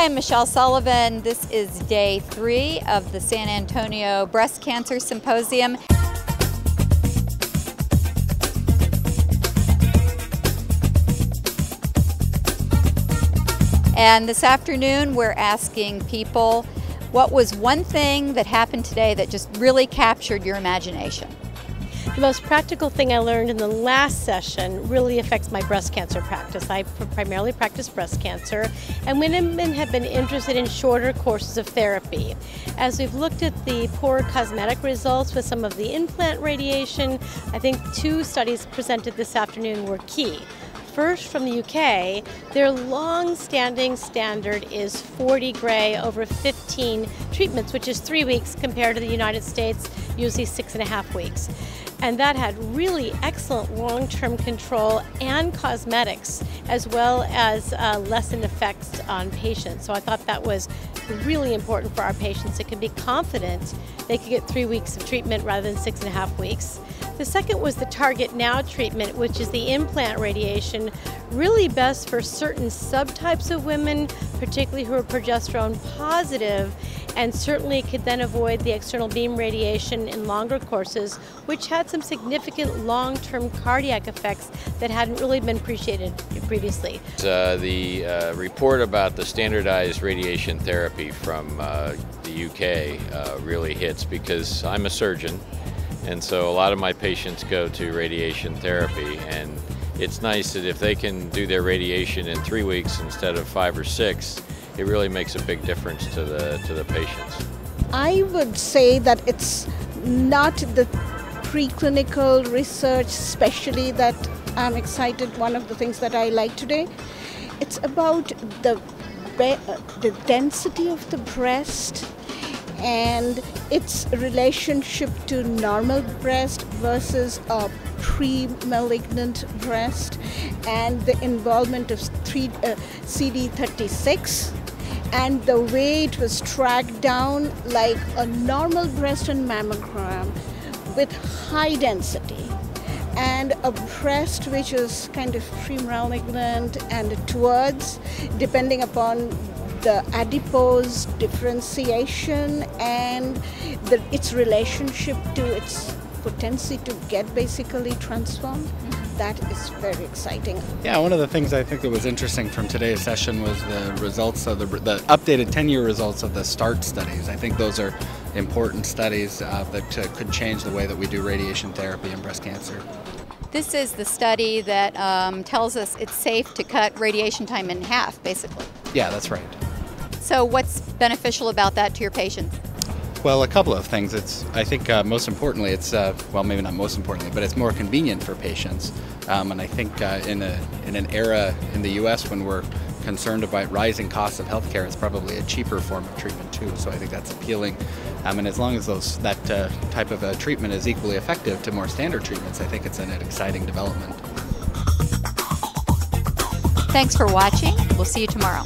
Hi, I'm Michele Sullivan. This is day 3 of the San Antonio Breast Cancer Symposium. And this afternoon we're asking people, what was one thing that happened today that just really captured your imagination? The most practical thing I learned in the last session really affects my breast cancer practice. I primarily practice breast cancer, and women have been interested in shorter courses of therapy. As we've looked at the poor cosmetic results with some of the implant radiation, I think 2 studies presented this afternoon were key. First, from the UK, their long-standing standard is 40 gray over 15 treatments, which is 3 weeks compared to the United States, usually 6.5 weeks. And that had really excellent long-term control and cosmetics, as well as lessened effects on patients. So I thought that was really important for our patients that could be confident they could get 3 weeks of treatment rather than 6.5 weeks. The second was the Target Now treatment, which is the implant radiation, really best for certain subtypes of women, particularly who are progesterone positive, and certainly could then avoid the external beam radiation in longer courses, which had some significant long-term cardiac effects that hadn't really been appreciated previously. The report about the standardized radiation therapy from the UK really hits, because I'm a surgeon, and so a lot of my patients go to radiation therapy, and it's nice that if they can do their radiation in 3 weeks instead of 5 or 6, it really makes a big difference to the patients. I would say that it's not the preclinical research especially that I'm excited. One of the things that I like today, it's about the density of the breast and its relationship to normal breast versus a pre-malignant breast, and the involvement of CD36 and the way it was tracked down like a normal breast and mammogram with high density, and a breast which is kind of pre-malignant and towards, depending upon the adipose differentiation and its relationship to its potency to get basically transformed. That is very exciting. Yeah, one of the things I think that was interesting from today's session was the results of the updated 10-year results of the START studies. I think those are important studies that could change the way that we do radiation therapy in breast cancer. This is the study that tells us it's safe to cut radiation time in half, basically. Yeah, that's right. So what's beneficial about that to your patients? Well, a couple of things. I think most importantly, it's well, maybe not most importantly, but it's more convenient for patients. And I think in an era in the U.S. when we're concerned about rising costs of healthcare, it's probably a cheaper form of treatment too. So I think that's appealing. And as long as that type of a treatment is equally effective to more standard treatments, I think it's an exciting development. Thanks for watching. We'll see you tomorrow.